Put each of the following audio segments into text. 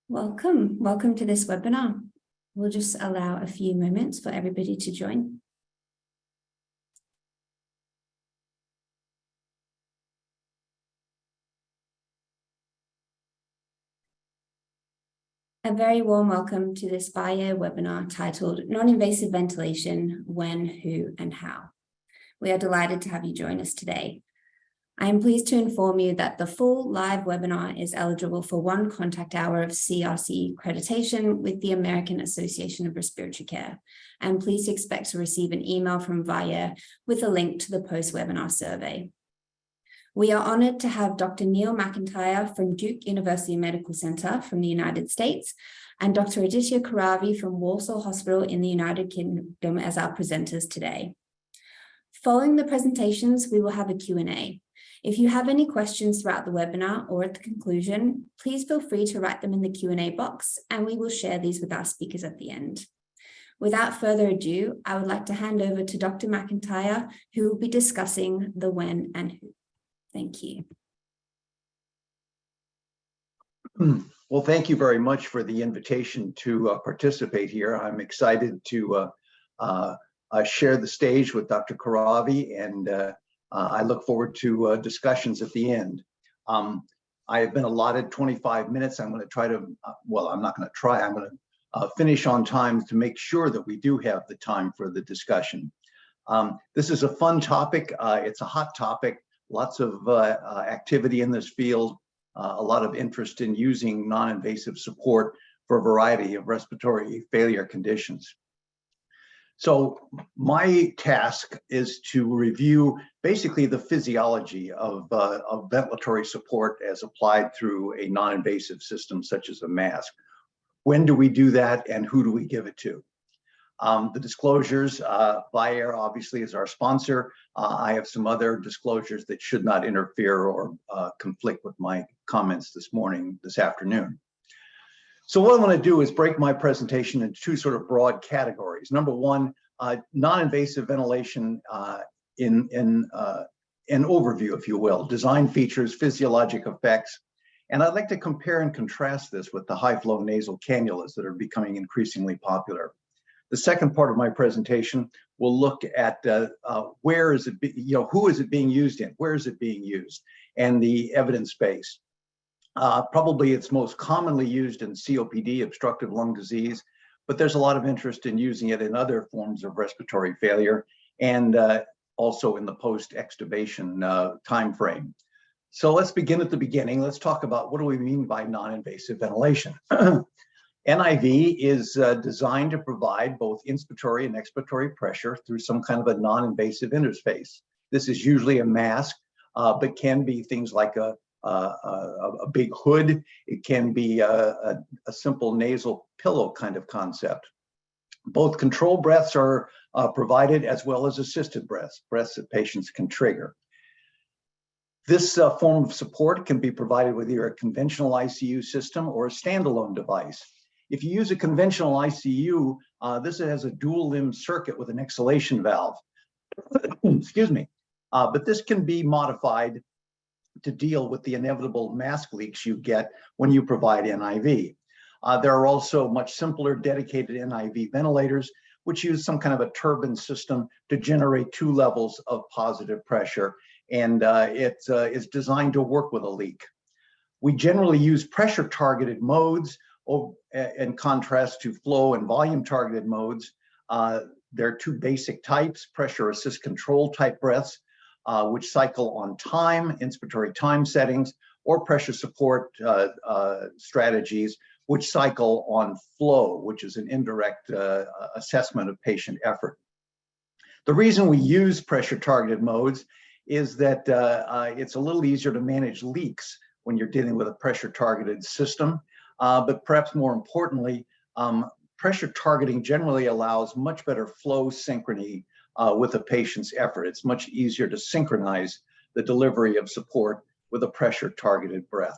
Welcome to this webinar. We'll just allow a few moments for everybody to join. A very warm welcome to this VIA webinar titled Non-Invasive Ventilation, When, Who, and How. We are delighted to have you join us today. I am pleased to inform you that the full live webinar is eligible for 1 contact hour of CRC accreditation with the American Association of Respiratory Care. And please expect to receive an email from VIA with a link to the post-webinar survey. We are honored to have Dr. Neil MacIntyre from Duke University Medical Center from the United States and Dr. Aditya Kuravi from Walsall Hospital in the United Kingdom as our presenters today. Following the presentations, we will have a Q&A. If you have any questions throughout the webinar or at the conclusion, please feel free to write them in the Q&A box and we will share these with our speakers at the end. Without further ado, I would like to hand over to Dr. MacIntyre, who will be discussing the when and who. Thank you. Well, thank you very much for the invitation to participate here. I'm excited to share the stage with Dr. Kuravi, and I look forward to discussions at the end. I have been allotted 25 minutes. I'm going to try to, well, I'm not going to try, I'm going to finish on time to make sure that we do have the time for the discussion. This is a fun topic. It's a hot topic, lots of activity in this field, a lot of interest in using non-invasive support for a variety of respiratory failure conditions. So my task is to review basically the physiology of ventilatory support as applied through a non-invasive system such as a mask. When do we do that and who do we give it to? The disclosures, VIA obviously is our sponsor. I have some other disclosures that should not interfere or conflict with my comments this afternoon. So what I'm going to do is break my presentation into 2 sort of broad categories. Number 1, non-invasive ventilation in an overview, if you will, design features, physiologic effects. And I'd like to compare and contrast this with the high-flow nasal cannulas that are becoming increasingly popular. The second part of my presentation will look at where is it, who is it being used in, where is it being used, and the evidence base. Probably it's most commonly used in COPD, obstructive lung disease, but there's a lot of interest in using it in other forms of respiratory failure and also in the post-extubation time frame. So let's begin at the beginning. Let's talk about what do we mean by non-invasive ventilation. NIV is designed to provide both inspiratory and expiratory pressure through some kind of a non-invasive interface. This is usually a mask, but can be things like a big hood. It can be a simple nasal pillow kind of concept. Both control breaths are provided as well as assisted breaths that patients can trigger. This form of support can be provided with either a conventional ICU system or a standalone device. If you use a conventional ICU, this has a dual limb circuit with an exhalation valve. Excuse me. But this can be modified to deal with the inevitable mask leaks you get when you provide NIV. There are also much simpler dedicated NIV ventilators, which use some kind of a turbine system to generate 2 levels of positive pressure, and it is designed to work with a leak. We generally use pressure targeted modes in contrast to flow and volume targeted modes. There are 2 basic types: pressure assist control type breaths, which cycle on time, inspiratory time settings, or pressure support strategies, which cycle on flow, which is an indirect assessment of patient effort. The reason we use pressure targeted modes is that it's a little easier to manage leaks when you're dealing with a pressure targeted system. But perhaps more importantly, pressure targeting generally allows much better flow synchrony with a patient's effort. It's much easier to synchronize the delivery of support with a pressure targeted breath.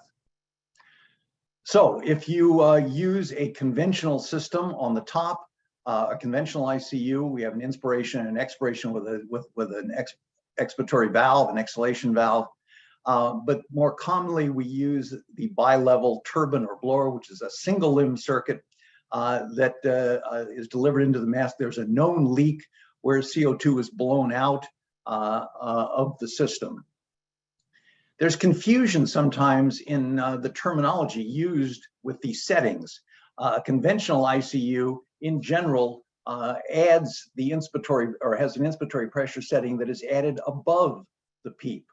So if you use a conventional system on the top, a conventional ICU, we have an inspiration and an expiration with an expiratory valve, an exhalation valve. but more commonly we use the bi-level turbine or blower, which is a single limb circuit that is delivered into the mask. There's a known leak where CO2 is blown out of the system. There's confusion sometimes in the terminology used with these settings. Conventional ICU in general adds the inspiratory, or has an inspiratory pressure setting that is added above the PEEP,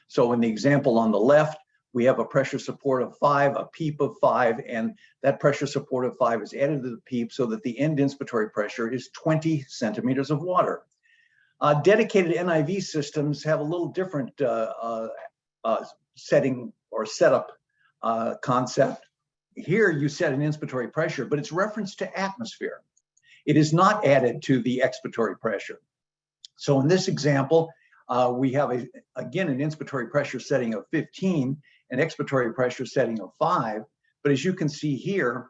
So in the example on the left, we have a pressure support of 5, a PEEP of 5, and that pressure support of 5 is added to the PEEP so that the end inspiratory pressure is 20 centimeters of water. Dedicated NIV systems have a little different setting or setup concept. Here you set an inspiratory pressure, but it's referenced to atmosphere. It is not added to the expiratory pressure. So in this example, we have, again, an inspiratory pressure setting of 15, an expiratory pressure setting of 5. But as you can see here,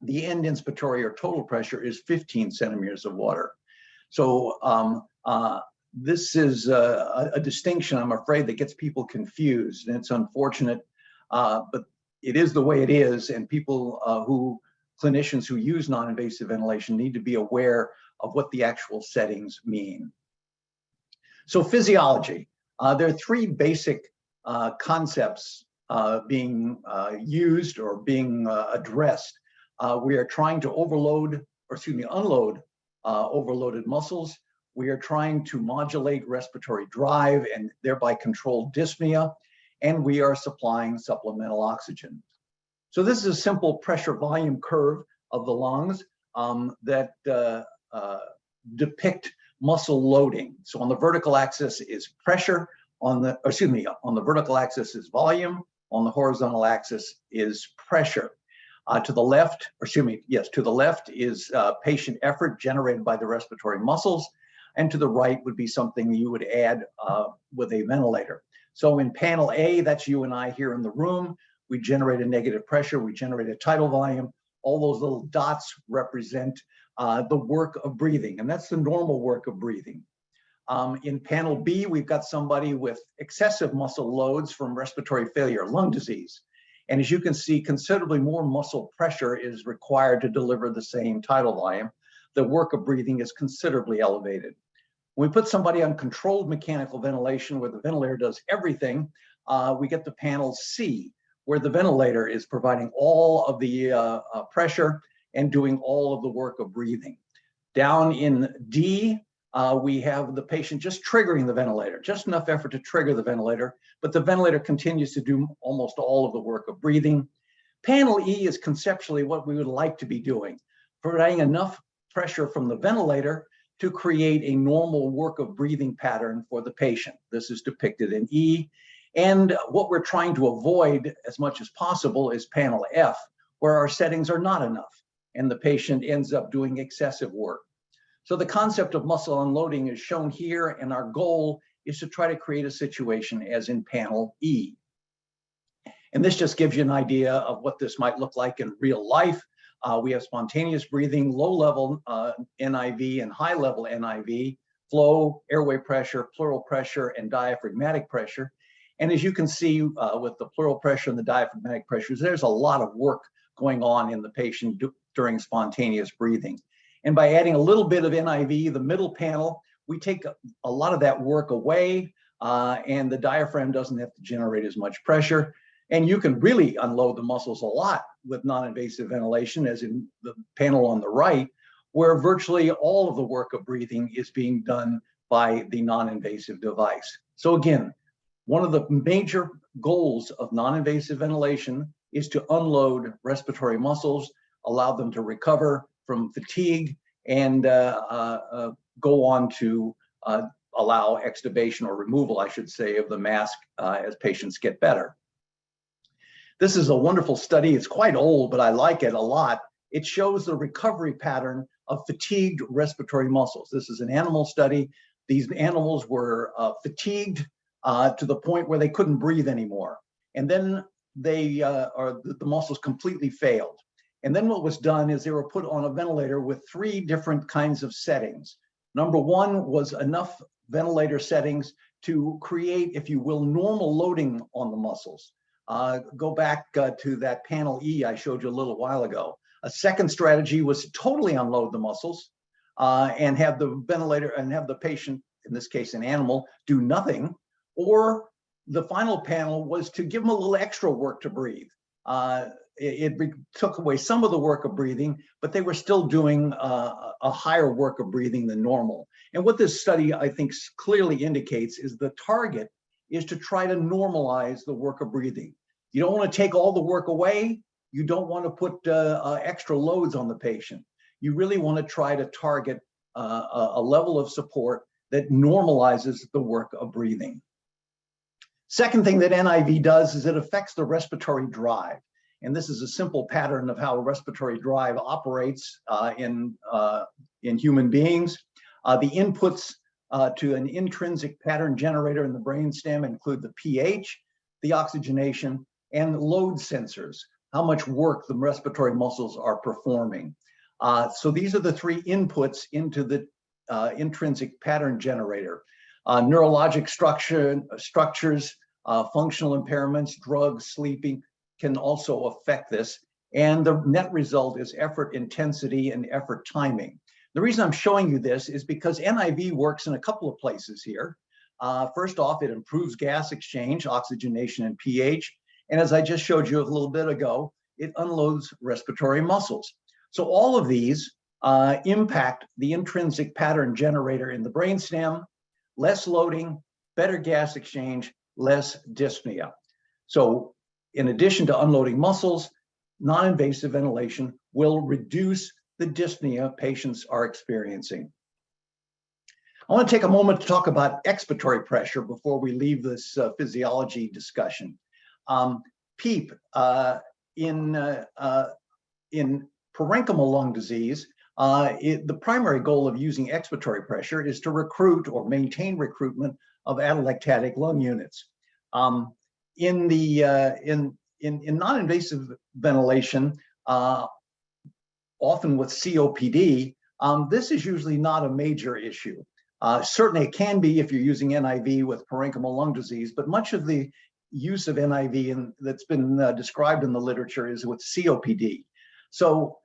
the end inspiratory or total pressure is 15 centimeters of water. So this is a distinction, I'm afraid, that gets people confused, and it's unfortunate, but it is the way it is, and people clinicians who use non-invasive ventilation need to be aware of what the actual settings mean. So physiology, there are 3 basic concepts being used or being addressed. We are trying to unload overloaded muscles. We are trying to modulate respiratory drive and thereby control dyspnea, and we are supplying supplemental oxygen. So this is a simple pressure volume curve of the lungs that depict muscle loading. So on the vertical axis is pressure, on the vertical axis is volume, on the horizontal axis is pressure. To the left is patient effort generated by the respiratory muscles, and to the right would be something you would add with a ventilator. So in panel A, that's you and I here in the room, we generate a negative pressure, we generate a tidal volume. All those little dots represent the work of breathing, and that's the normal work of breathing. In panel B, we've got somebody with excessive muscle loads from respiratory failure, lung disease. And as you can see, considerably more muscle pressure is required to deliver the same tidal volume. The work of breathing is considerably elevated. When we put somebody on controlled mechanical ventilation where the ventilator does everything, we get to panel C, where the ventilator is providing all of the pressure and doing all of the work of breathing. Down in D, we have the patient just triggering the ventilator, just enough effort to trigger the ventilator, but the ventilator continues to do almost all of the work of breathing. Panel E is conceptually what we would like to be doing, providing enough pressure from the ventilator to create a normal work of breathing pattern for the patient. This is depicted in E. And what we're trying to avoid as much as possible is panel F, where our settings are not enough and the patient ends up doing excessive work. So the concept of muscle unloading is shown here, and our goal is to try to create a situation as in panel E. And this just gives you an idea of what this might look like in real life. We have spontaneous breathing, low-level NIV and high-level NIV, flow, airway pressure, pleural pressure, and diaphragmatic pressure. And as you can see with the pleural pressure and the diaphragmatic pressures, there's a lot of work going on in the patient during spontaneous breathing. And by adding a little bit of NIV, the middle panel, we take a lot of that work away, and the diaphragm doesn't have to generate as much pressure. And you can really unload the muscles a lot with non-invasive ventilation, as in the panel on the right, where virtually all of the work of breathing is being done by the non-invasive device. So again, one of the major goals of non-invasive ventilation is to unload respiratory muscles, allow them to recover from fatigue, and go on to allow extubation or removal, I should say, of the mask as patients get better. This is a wonderful study. It's quite old, but I like it a lot. It shows the recovery pattern of fatigued respiratory muscles. This is an animal study. These animals were fatigued to the point where they couldn't breathe anymore. And then the muscles completely failed. And then what was done is they were put on a ventilator with 3 different kinds of settings. Number 1 was enough ventilator settings to create, if you will, normal loading on the muscles. Go back to that panel E I showed you a little while ago. A second strategy was to totally unload the muscles and have the ventilator and have the patient, in this case an animal, do nothing. Or the final panel was to give them a little extra work to breathe. It took away some of the work of breathing, but they were still doing a higher work of breathing than normal. And what this study, I think, clearly indicates is the target is to try to normalize the work of breathing. You don't want to take all the work away. You don't want to put extra loads on the patient. You really want to try to target a level of support that normalizes the work of breathing. Second thing that NIV does is it affects the respiratory drive. And this is a simple pattern of how a respiratory drive operates in human beings. The inputs to an intrinsic pattern generator in the brainstem include the pH, the oxygenation, and load sensors, how much work the respiratory muscles are performing. So these are the three inputs into the intrinsic pattern generator. Neurologic structures, functional impairments, drugs, sleeping can also affect this. And the net result is effort intensity and effort timing. The reason I'm showing you this is because NIV works in a couple of places here. First off, it improves gas exchange, oxygenation, and pH. And as I just showed you a little bit ago, it unloads respiratory muscles. So all of these impact the intrinsic pattern generator in the brainstem, less loading, better gas exchange, less dyspnea. So in addition to unloading muscles, non-invasive ventilation will reduce the dyspnea patients are experiencing. I want to take a moment to talk about expiratory pressure before we leave this physiology discussion. PEEP in parenchymal lung disease, the primary goal of using expiratory pressure is to recruit or maintain recruitment of atelectatic lung units. In non-invasive ventilation, often with COPD, this is usually not a major issue. Certainly it can be if you're using NIV with parenchymal lung disease, but much of the use of NIV that's been described in the literature is with COPD. So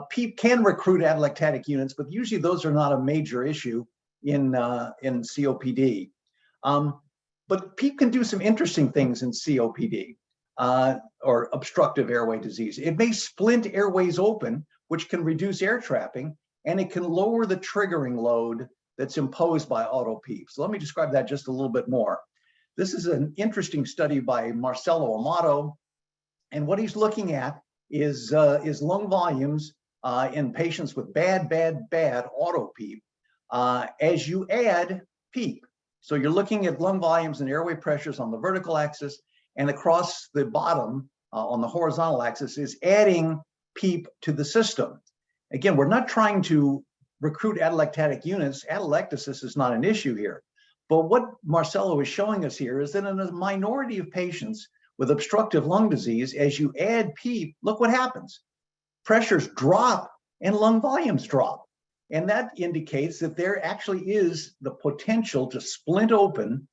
PEEP can recruit atelectatic units, but usually those are not a major issue in COPD. But PEEP can do some interesting things in COPD or obstructive airway disease. It may splint airways open, which can reduce air trapping, and it can lower the triggering load that's imposed by auto PEEP. So let me describe that just a little bit more. This is an interesting study by Marcelo Amato, and what he's looking at is lung volumes in patients with bad auto PEEP as you add PEEP. So you're looking at lung volumes and airway pressures on the vertical axis, and across the bottom on the horizontal axis is adding PEEP to the system. Again, we're not trying to recruit atelectatic units. Atelectasis is not an issue here. But what Marcelo is showing us here is that in a minority of patients with obstructive lung disease, as you add PEEP, look what happens. Pressures drop and lung volumes drop. And that indicates that there actually is the potential to splint open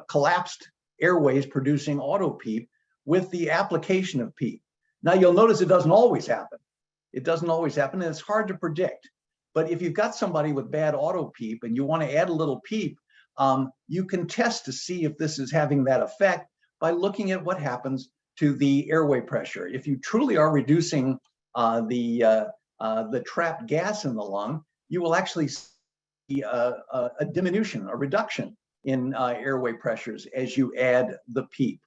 collapsed airways producing auto PEEP with the application of PEEP. Now you'll notice it doesn't always happen. It doesn't always happen, and it's hard to predict. But if you've got somebody with bad auto PEEP and you want to add a little PEEP, you can test to see if this is having that effect by looking at what happens to the airway pressure. If you truly are reducing the trapped gas in the lung, you will actually see a diminution, a reduction in airway pressures as you add the PEEP.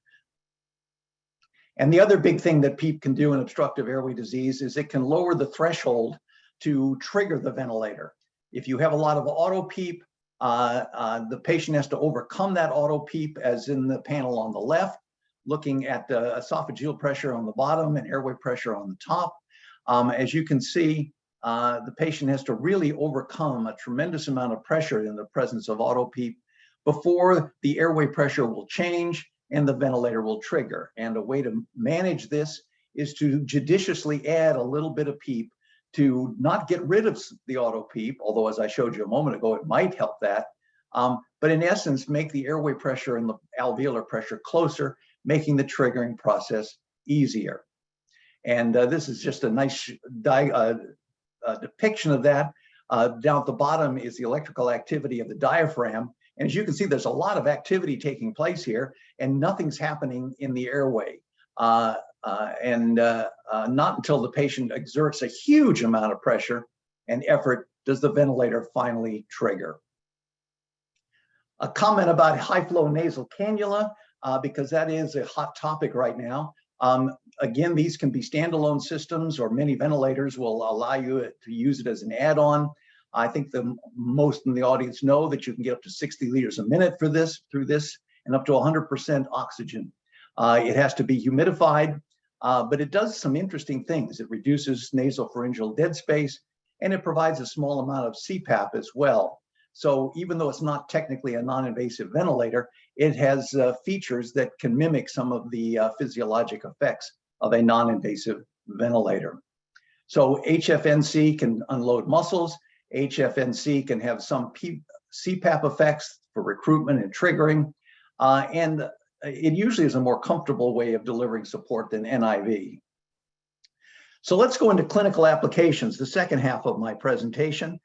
And the other big thing that PEEP can do in obstructive airway disease is it can lower the threshold to trigger the ventilator. If you have a lot of auto PEEP, the patient has to overcome that auto PEEP, as in the panel on the left, looking at the esophageal pressure on the bottom and airway pressure on the top. As you can see, the patient has to really overcome a tremendous amount of pressure in the presence of auto PEEP before the airway pressure will change and the ventilator will trigger. And a way to manage this is to judiciously add a little bit of PEEP to not get rid of the auto PEEP, although as I showed you a moment ago, it might help that, but in essence, make the airway pressure and the alveolar pressure closer, making the triggering process easier. And this is just a nice depiction of that. Down at the bottom is the electrical activity of the diaphragm. And as you can see, there's a lot of activity taking place here, and nothing's happening in the airway. Not until the patient exerts a huge amount of pressure and effort does the ventilator finally trigger. A comment about high flow nasal cannula, because that is a hot topic right now. Again, these can be standalone systems, or many ventilators will allow you to use it as an add-on. I think most in the audience know that you can get up to 60 liters a minute through this, and up to 100% oxygen. It has to be humidified, but it does some interesting things. It reduces nasopharyngeal dead space, and it provides a small amount of CPAP as well. So even though it's not technically a non-invasive ventilator, it has features that can mimic some of the physiologic effects of a non-invasive ventilator. So HFNC can unload muscles. HFNC can have some CPAP effects for recruitment and triggering. And it usually is a more comfortable way of delivering support than NIV. So let's go into clinical applications, the second half of my presentation.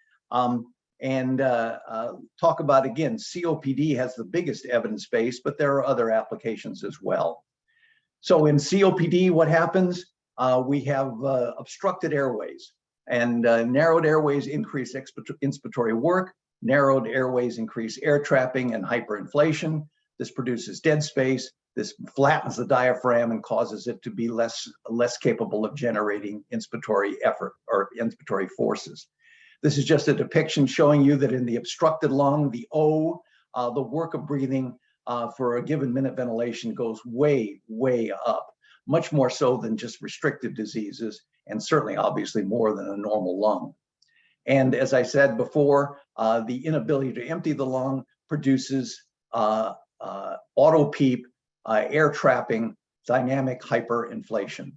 And talk about, again, COPD has the biggest evidence base, but there are other applications as well. So in COPD, what happens? We have obstructed airways, and narrowed airways increase inspiratory work. Narrowed airways increase air trapping and hyperinflation. This produces dead space. This flattens the diaphragm and causes it to be less capable of generating inspiratory effort or inspiratory forces. This is just a depiction showing you that in the obstructed lung, the O, the work of breathing for a given minute ventilation goes way, way up, much more so than just restrictive diseases, and certainly obviously more than a normal lung. And as I said before, the inability to empty the lung produces auto PEEP, air trapping, dynamic hyperinflation.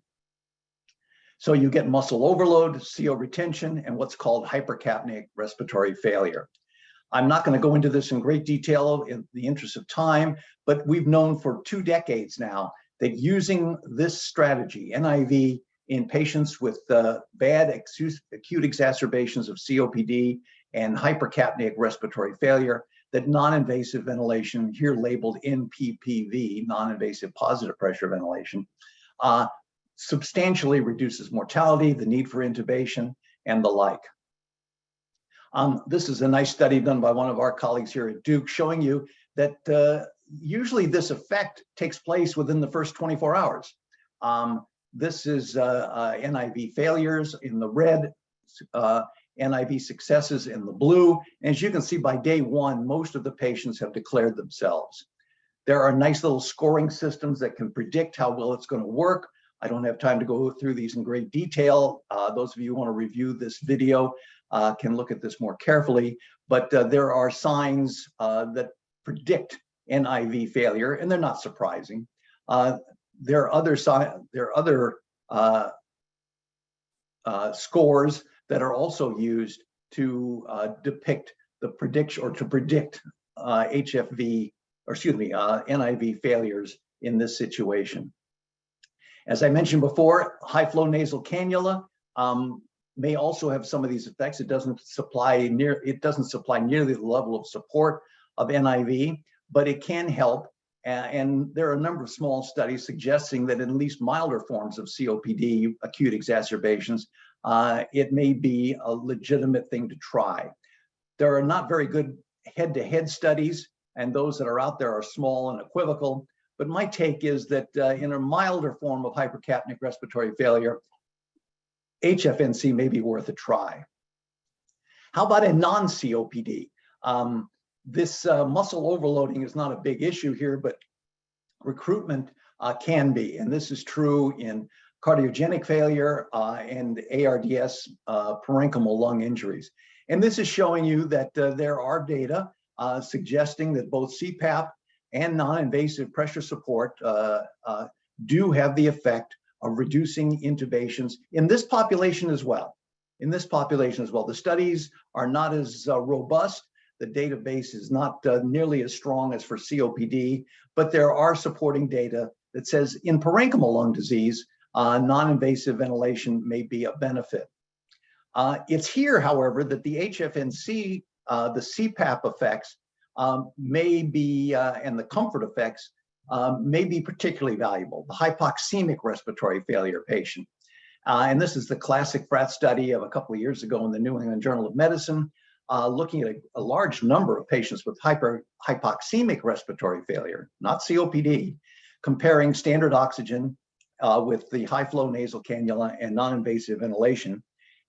So you get muscle overload, CO retention, and what's called hypercapnic respiratory failure. I'm not going to go into this in great detail in the interest of time, but we've known for 2 decades now that using this strategy, NIV, in patients with bad acute exacerbations of COPD and hypercapnic respiratory failure, that non-invasive ventilation, here labeled NPPV, non-invasive positive pressure ventilation, substantially reduces mortality, the need for intubation, and the like. This is a nice study done by one of our colleagues here at Duke, showing you that usually this effect takes place within the first 24 hours. This is NIV failures in the red, NIV successes in the blue. And as you can see, by day 1, most of the patients have declared themselves. There are nice little scoring systems that can predict how well it's going to work. I don't have time to go through these in great detail. Those of you who want to review this video can look at this more carefully, but there are signs that predict NIV failure, and they're not surprising. There are other scores that are also used to depict the prediction, or to predict NIV failures in this situation. As I mentioned before, high flow nasal cannula may also have some of these effects. It doesn't supply nearly the level of support of NIV, but it can help. And there are a number of small studies suggesting that in at least milder forms of COPD, acute exacerbations, it may be a legitimate thing to try. There are not very good head-to-head studies, and those that are out there are small and equivocal. But my take is that in a milder form of hypercapnic respiratory failure, HFNC may be worth a try. How about in non-COPD? This muscle overloading is not a big issue here, but recruitment can be. And this is true in cardiogenic failure and ARDS, parenchymal lung injuries. And this is showing you that there are data suggesting that both CPAP and non-invasive pressure support do have the effect of reducing intubations in this population as well. The studies are not as robust. the database is not nearly as strong as for COPD, but there are supporting data that says in parenchymal lung disease, non-invasive ventilation may be a benefit. It's here, however, that the HFNC, the CPAP effects may be, and the comfort effects may be particularly valuable. The hypoxemic respiratory failure patient. And this is the classic FRAT study of a couple of years ago in the New England Journal of Medicine, looking at a large number of patients with hypoxemic respiratory failure, not COPD, comparing standard oxygen with the high flow nasal cannula and non-invasive ventilation.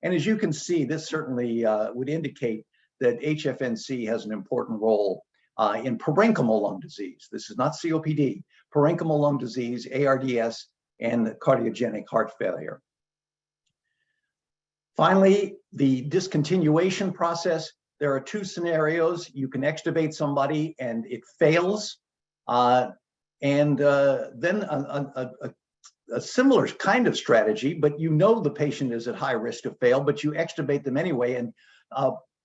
And as you can see, this certainly would indicate that HFNC has an important role in parenchymal lung disease. This is not COPD, parenchymal lung disease, ARDS, and cardiogenic heart failure. Finally, the discontinuation process. There are two scenarios. You can extubate somebody and it fails. Then a similar kind of strategy, but you know the patient is at high risk to fail, but you extubate them anyway and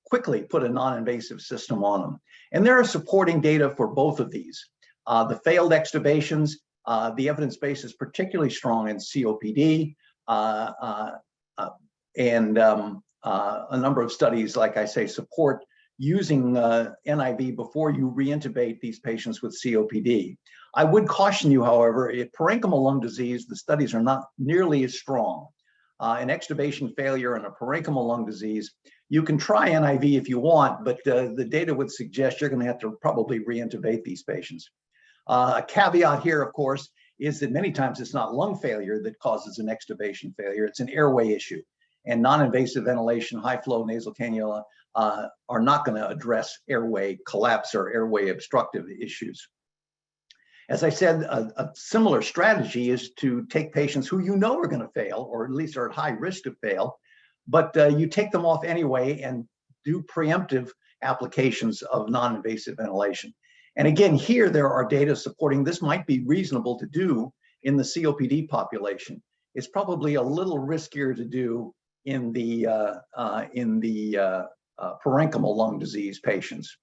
quickly put a non-invasive system on them. And there are supporting data for both of these. The failed extubations, the evidence base is particularly strong in COPD, and a number of studies, like I say, support using NIV before you reintubate these patients with COPD. I would caution you, however, in parenchymal lung disease, the studies are not nearly as strong. In extubation failure and a parenchymal lung disease, you can try NIV if you want, but the data would suggest you're going to have to probably reintubate these patients. A caveat here, of course, is that many times it's not lung failure that causes an extubation failure, it's an airway issue. And non-invasive ventilation, high flow nasal cannula are not going to address airway collapse or airway obstructive issues. As I said, a similar strategy is to take patients who you know are going to fail, or at least are at high risk to fail, but you take them off anyway and do preemptive applications of non-invasive ventilation. And again, here there are data supporting this might be reasonable to do in the COPD population. It's probably a little riskier to do in the parenchymal lung disease patients.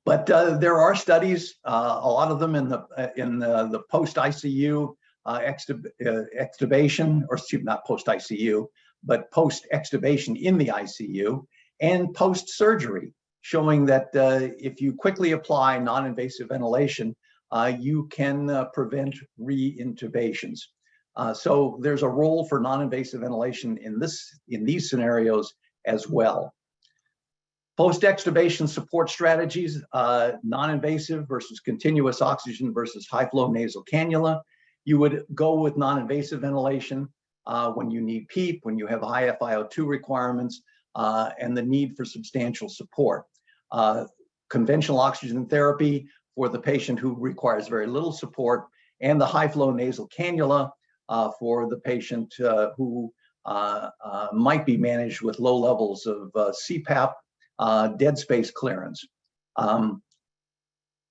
But there are studies, a lot of them in the post-ICU extubation, or excuse me, not post-ICU, but post-extubation in the ICU, and post-surgery, showing that if you quickly apply non-invasive ventilation, you can prevent re-intubations. So there's a role for non-invasive ventilation in these scenarios as well. Post-extubation support strategies, non-invasive versus continuous oxygen versus high flow nasal cannula. You would go with non-invasive ventilation when you need PEEP, when you have high FiO2 requirements, and the need for substantial support. Conventional oxygen therapy for the patient who requires very little support, and the high flow nasal cannula for the patient who might be managed with low levels of CPAP, dead space clearance.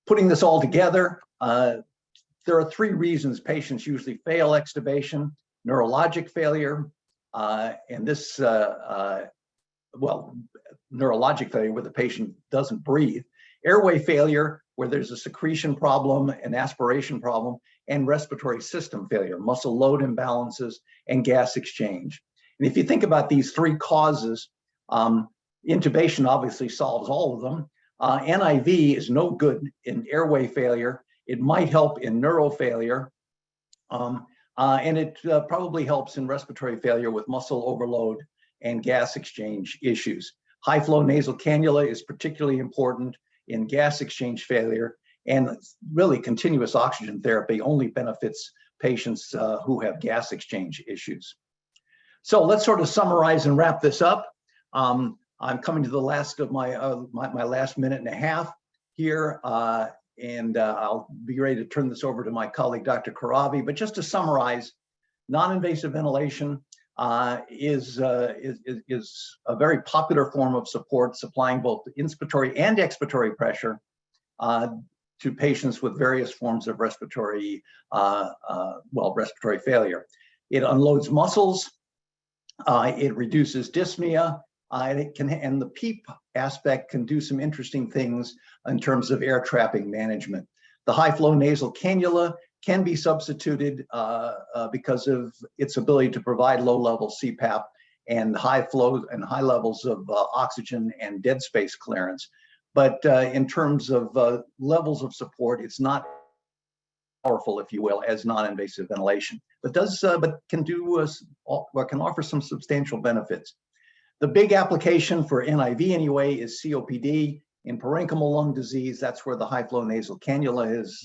Putting this all together, there are three reasons patients usually fail extubation: neurologic failure, and this, well, neurologic failure where the patient doesn't breathe, airway failure where there's a secretion problem, an aspiration problem, and respiratory system failure, muscle load imbalances, and gas exchange. And if you think about these three causes, intubation obviously solves all of them. NIV is no good in airway failure. It might help in neuro failure, and it probably helps in respiratory failure with muscle overload and gas exchange issues. High flow nasal cannula is particularly important in gas exchange failure, and really continuous oxygen therapy only benefits patients who have gas exchange issues. So let's sort of summarize and wrap this up. I'm coming to the last of my last minute and a half here, and I'll be ready to turn this over to my colleague, Dr. Kuravi. But just to summarize, non-invasive ventilation is a very popular form of support, supplying both inspiratory and expiratory pressure to patients with various forms of respiratory, respiratory failure. It unloads muscles, it reduces dyspnea, And the PEEP aspect can do some interesting things in terms of air trapping management. The high flow nasal cannula can be substituted because of its ability to provide low level CPAP and high flow and high levels of oxygen and dead space clearance. But in terms of levels of support, it's not powerful, if you will, as non-invasive ventilation, but can offer some substantial benefits. The big application for NIV anyway is COPD. In parenchymal lung disease, that's where the high flow nasal cannula has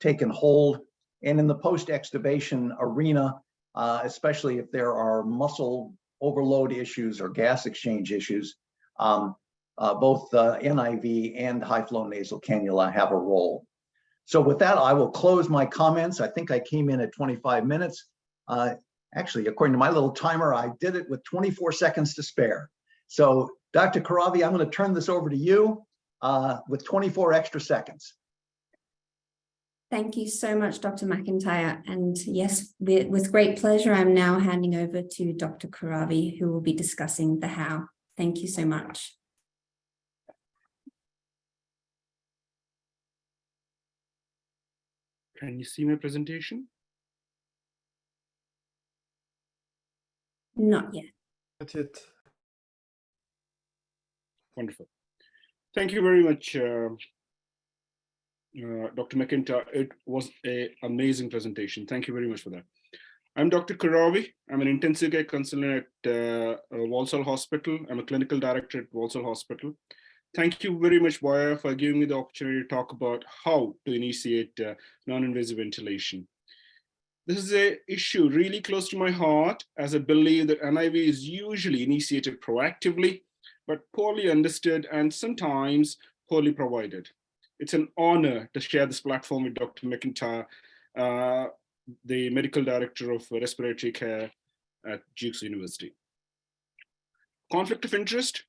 taken hold. And in the post-extubation arena, especially if there are muscle overload issues or gas exchange issues, both NIV and high flow nasal cannula have a role. So with that, I will close my comments. I think I came in at 25 minutes. Actually, according to my little timer, I did it with 24 seconds to spare. So Dr. Kuravi, I'm going to turn this over to you with 24 extra seconds. Thank you so much, Dr. MacIntyre. And yes, with great pleasure, I'm now handing over to Dr. Kuravi, who will be discussing the how. Thank you so much. Can you see my presentation? Not yet. That's it. Wonderful. Thank you very much, Dr. MacIntyre. It was an amazing presentation. Thank you very much for that. I'm Dr. Kuravi. I'm an intensive care consultant at Walsall Hospital. I'm a clinical director at Walsall Hospital. Thank you very much, Vaya, for giving me the opportunity to talk about how to initiate non-invasive ventilation. This is an issue really close to my heart, as I believe that NIV is usually initiated proactively, but poorly understood and sometimes poorly provided. It's an honor to share this platform with Dr. MacIntyre, the medical director of respiratory care at Duke's University. Conflict of interest.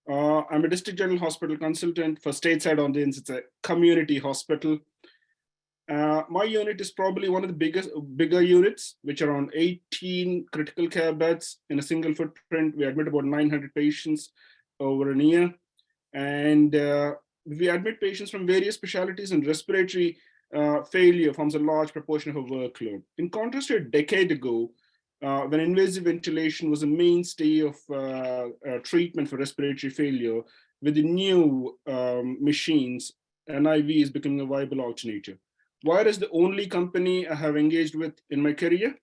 I'm a district general hospital consultant for stateside audience. It's a community hospital. My unit is probably one of the bigger units, which are around 18 critical care beds in a single footprint. We admit about 900 patients over a year. And we admit patients from various specialties, and respiratory failure forms a large proportion of our workload. In contrast to a decade ago, when invasive ventilation was a mainstay of treatment for respiratory failure, with the new machines, NIV is becoming a viable alternative. Wire is the only company I have engaged with in my career.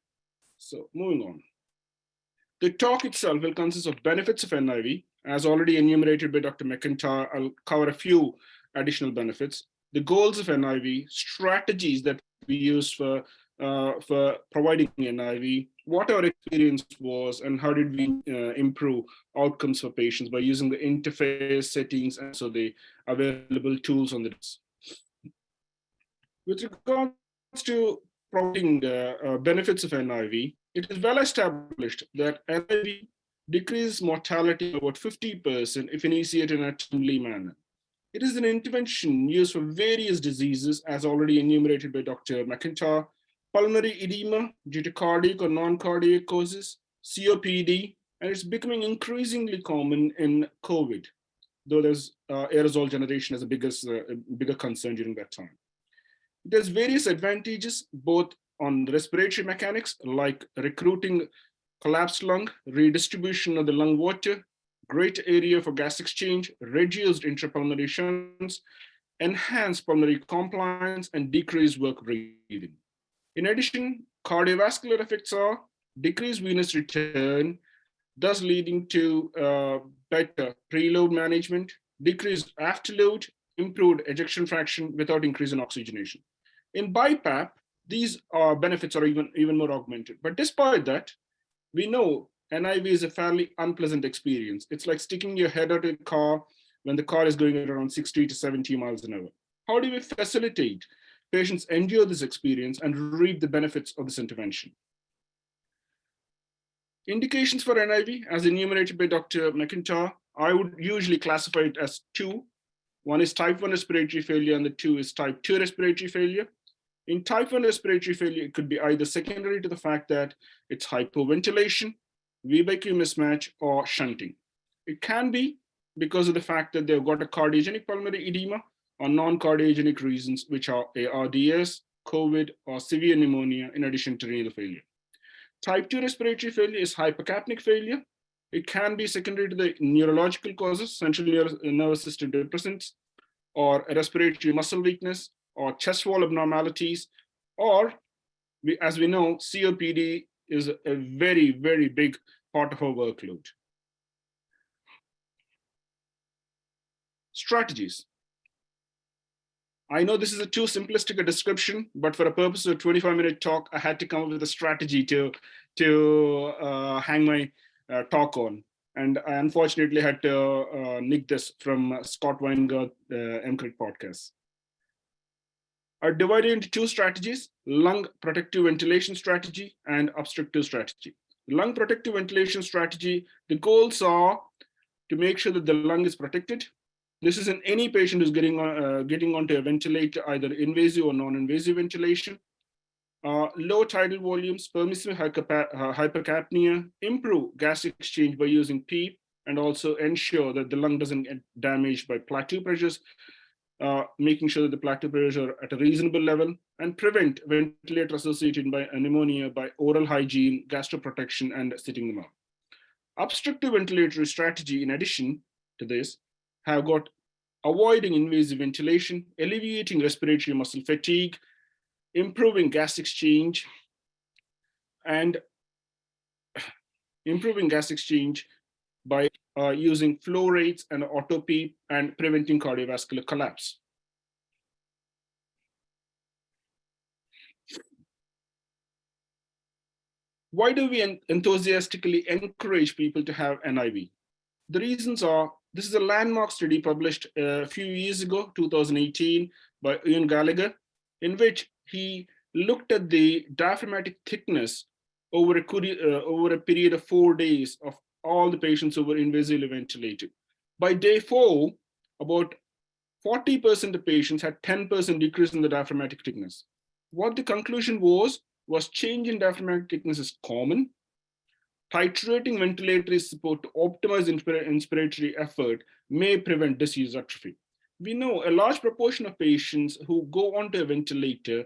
So moving on. The talk itself will consist of benefits of NIV, as already enumerated by Dr. MacIntyre. I'll cover a few additional benefits. The goals of NIV, strategies that we use for providing NIV, what our experience was, and how did we improve outcomes for patients by using the interface settings and so the available tools on the desk. With regards to providing benefits of NIV, it is well established that NIV decreases mortality by about 50% if initiated in a timely manner. It is an intervention used for various diseases, as already enumerated by Dr. MacIntyre: pulmonary edema due to cardiac or non-cardiac causes, COPD, and it's becoming increasingly common in COVID, though there's aerosol generation as a bigger concern during that time. It has various advantages, both on the respiratory mechanics, like recruiting collapsed lung, redistribution of the lung water, great area for gas exchange, reduced intrapulmonary shunts, enhanced pulmonary compliance, and decreased work breathing. In addition, cardiovascular effects are decreased venous return, thus leading to better preload management, decreased afterload, improved ejection fraction without increase in oxygenation. In BiPAP, these benefits are even more augmented. But despite that, we know NIV is a fairly unpleasant experience. It's like sticking your head out of a car when the car is going at around 60 to 70 miles an hour. How do we facilitate patients endure this experience and reap the benefits of this intervention? Indications for NIV, as enumerated by Dr. MacIntyre, I would usually classify it as two. One is type 1 respiratory failure, and the two is type 2 respiratory failure. In type 1 respiratory failure, it could be either secondary to the fact that it's hypoventilation, V/Q mismatch, or shunting. It can be because of the fact that they've got a cardiogenic pulmonary edema or non-cardiogenic reasons, which are ARDS, COVID, or severe pneumonia, in addition to renal failure. Type 2 respiratory failure is hypercapnic failure. It can be secondary to the neurological causes, central nervous system depressants, or respiratory muscle weakness, or chest wall abnormalities, or as we know, COPD is a very, very big part of our workload. Strategies. I know this is a too simplistic a description, but for a purpose of a 25-minute talk, I had to come up with a strategy to hang my talk on. And I unfortunately had to nick this from Scott Weingart, MCRIT podcast. Are divided into two strategies: lung protective ventilation strategy and obstructive strategy. Lung protective ventilation strategy, the goals are to make sure that the lung is protected. This is in any patient who's getting onto a ventilator, either invasive or non-invasive ventilation. Low tidal volumes, permissive hypercapnia, improve gas exchange by using PEEP, and also ensure that the lung doesn't get damaged by plateau pressures, making sure that the plateau pressures are at a reasonable level, and prevent ventilator-associated pneumonia by oral hygiene, gastroprotection, and sitting them up. Obstructive ventilatory strategy, in addition to this, have got avoiding invasive ventilation, alleviating respiratory muscle fatigue, improving gas exchange, and improving gas exchange by using flow rates and auto PEEP, and preventing cardiovascular collapse. Why do we enthusiastically encourage people to have NIV? The reasons are, this is a landmark study published a few years ago, 2018, by Ian Gallagher, in which he looked at the diaphragmatic thickness over a period of 4 days of all the patients who were invasively ventilated. By day 4, about 40% of patients had 10% decrease in the diaphragmatic thickness. What the conclusion was change in diaphragmatic thickness is common. Titrating ventilatory support to optimize inspiratory effort may prevent disease atrophy. We know a large proportion of patients who go onto a ventilator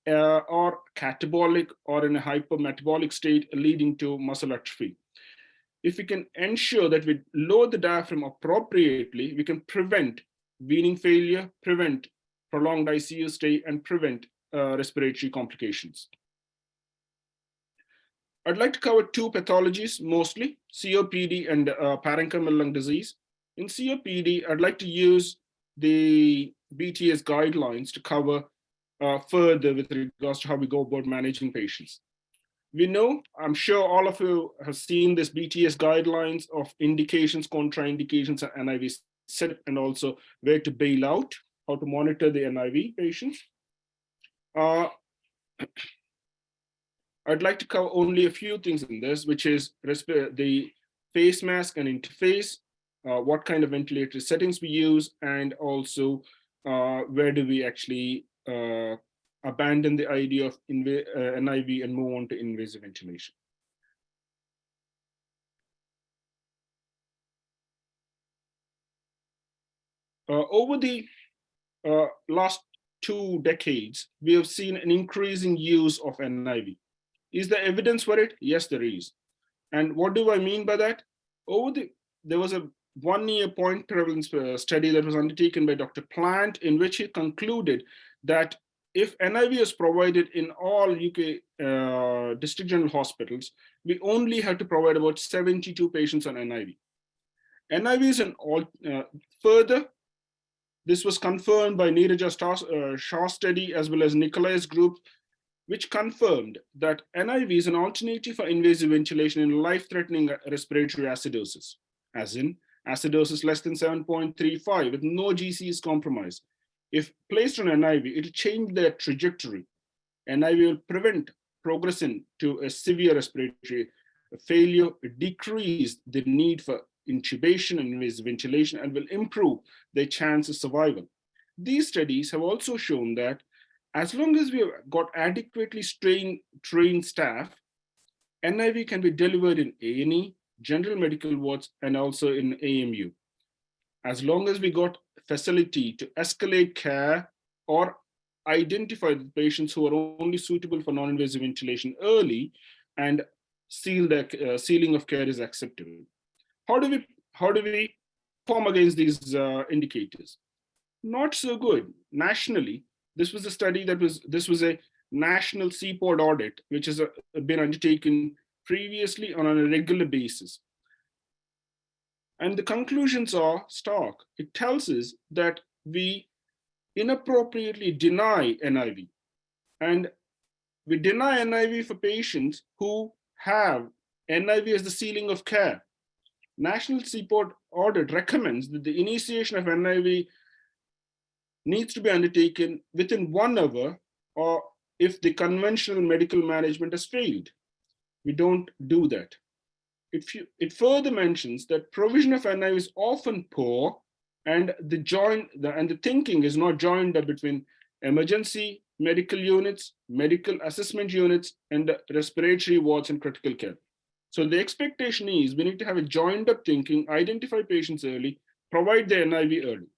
are catabolic or in a hypermetabolic state, leading to muscle atrophy. If we can ensure that we lower the diaphragm appropriately, we can prevent weaning failure, prevent prolonged ICU stay, and prevent respiratory complications. I'd like to cover two pathologies mostly, COPD and parenchymal lung disease. In COPD, I'd like to use the BTS guidelines to cover further with regards to how we go about managing patients. We know, I'm sure all of you have seen this BTS guidelines of indications, contraindications, and NIV set, and also where to bail out, how to monitor the NIV patients. I'd like to cover only a few things in this, which is the face mask and interface, what kind of ventilatory settings we use, and also where do we actually abandon the idea of NIV and move on to invasive ventilation. Over the last 2 decades, we have seen an increasing use of NIV. Is there evidence for it? Yes, there is. And what do I mean by that? There was a 1-year point prevalence study that was undertaken by Dr. Plant, in which he concluded that if NIV is provided in all UK district general hospitals, we only have to provide about 72 patients on NIV. NIV is an further, this was confirmed by Neeraj Shah study as well as Nikolai's group, which confirmed that NIV is an alternative for invasive ventilation in life-threatening respiratory acidosis, as in acidosis less than 7.35 with no GCs compromise. If placed on NIV, it will change their trajectory. NIV will prevent progression to a severe respiratory failure, decrease the need for intubation and invasive ventilation, and will improve their chance of survival. These studies have also shown that as long as we have got adequately trained staff, NIV can be delivered in A&E, general medical wards, and also in AMU. As long as we got facility to escalate care or identify the patients who are only suitable for non-invasive ventilation early, and sealing of care is acceptable. How do we perform against these indicators? Not so good. Nationally, this was a national CPOD audit, which has been undertaken previously on a regular basis. And the conclusions are stark. It tells us that we inappropriately deny NIV. And we deny NIV for patients who have NIV as the ceiling of care. National CPOD audit recommends that the initiation of NIV needs to be undertaken within 1 hour, or if the conventional medical management has failed. We don't do that. It further mentions that provision of NIV is often poor, and the thinking is not joined up between emergency medical units, medical assessment units, and respiratory wards and critical care. So the expectation is we need to have a joined up thinking, identify patients early, provide the NIV early.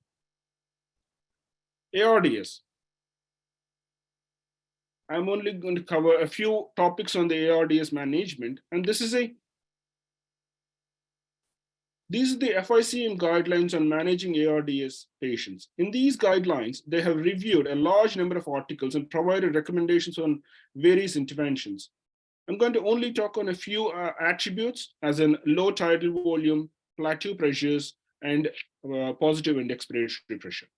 ARDS. I'm only going to cover a few topics on the ARDS management, and these are the FICM guidelines on managing ARDS patients. In these guidelines, they have reviewed a large number of articles and provided recommendations on various interventions. I'm going to only talk on a few attributes, as in low tidal volume, plateau pressures, and positive and expiratory pressure.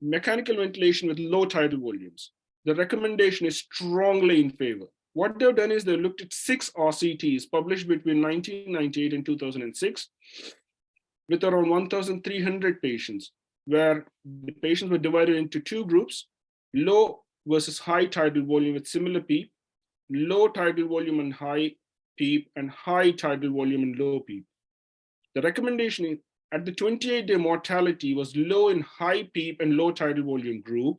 Mechanical ventilation with low tidal volumes. The recommendation is strongly in favor. What they've done is they've looked at 6 RCTs published between 1998 and 2006 with around 1,300 patients, where the patients were divided into 2 groups, low versus high tidal volume with similar PEEP, low tidal volume and high PEEP, and high tidal volume and low PEEP. The recommendation is at the 28-day mortality was low in high PEEP and low tidal volume group,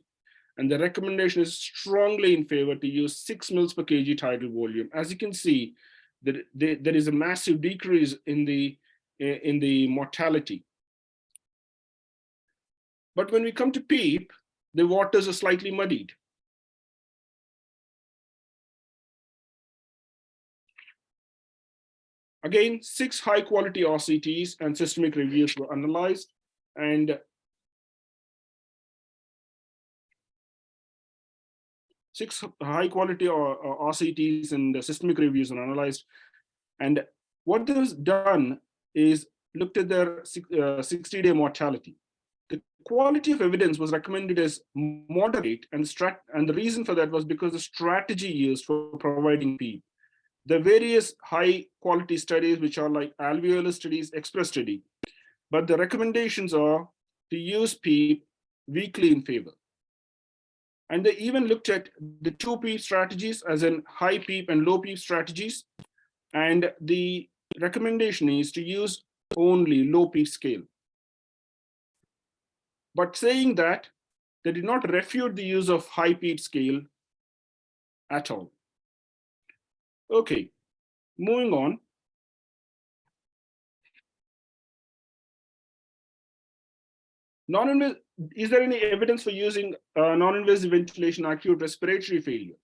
and the recommendation is strongly in favor to use 6 mils per kg tidal volume. As you can see, there is a massive decrease in the mortality. But when we come to PEEP, the waters are slightly muddied. Again, 6 high-quality RCTs and systemic reviews were analyzed, and 6 high-quality RCTs and systemic reviews were analyzed. And what was done is looked at their 60-day mortality. The quality of evidence was recommended as moderate, and the reason for that was because the strategy used for providing PEEP. The various high-quality studies, which are like alveolar studies, Expiratory, but the recommendations are to use PEEP weakly in favor. And they even looked at the 2 PEEP strategies, as in high PEEP and low PEEP strategies, and the recommendation is to use only low PEEP scale. But saying that, they did not refute the use of high PEEP scale at all. Okay, moving on. Is there any evidence for using non-invasive ventilation in acute respiratory failure?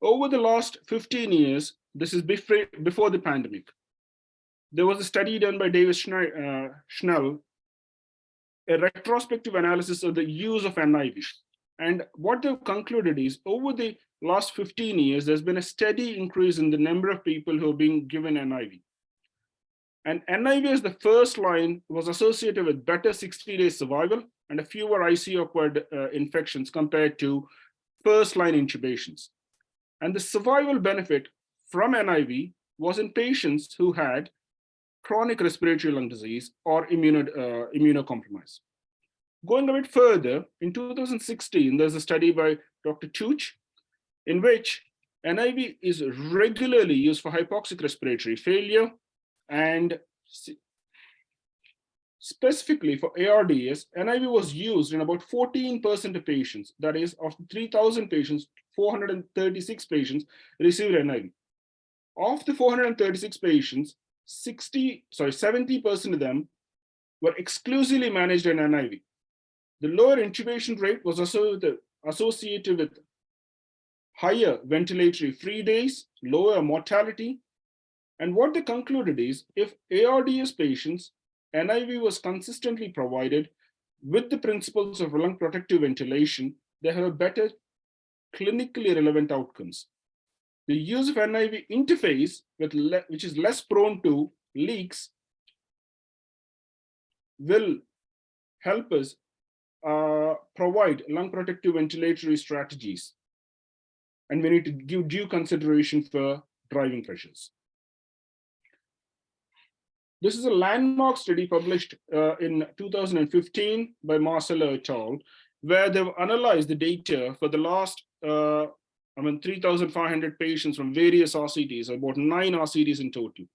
Over the last 15 years, this is before the pandemic, there was a study done by David Schnell, a retrospective analysis of the use of NIV. And what they've concluded is, over the last 15 years, there's been a steady increase in the number of people who are being given NIV. And NIV as the first line was associated with better 60-day survival and a fewer ICU-acquired infections compared to first-line intubations. And the survival benefit from NIV was in patients who had chronic respiratory lung disease or immunocompromise. Going a bit further, in 2016, there's a study by Dr. Tuch, in which NIV is regularly used for hypoxic respiratory failure, and specifically for ARDS, NIV was used in about 14% of patients. That is, of 3,000 patients, 436 patients received NIV. Of the 436 patients, 70% of them were exclusively managed in NIV. The lower intubation rate was associated with higher ventilatory free days, lower mortality. And what they concluded is, if ARDS patients, NIV was consistently provided with the principles of lung protective ventilation, they have a better clinically relevant outcomes. The use of NIV interface, which is less prone to leaks, will help us provide lung protective ventilatory strategies. And we need to give due consideration for driving pressures. This is a landmark study published in 2015 by Marcelo et al., where they've analyzed the data for the last 3,500 patients from various RCTs, about 9 RCTs in total.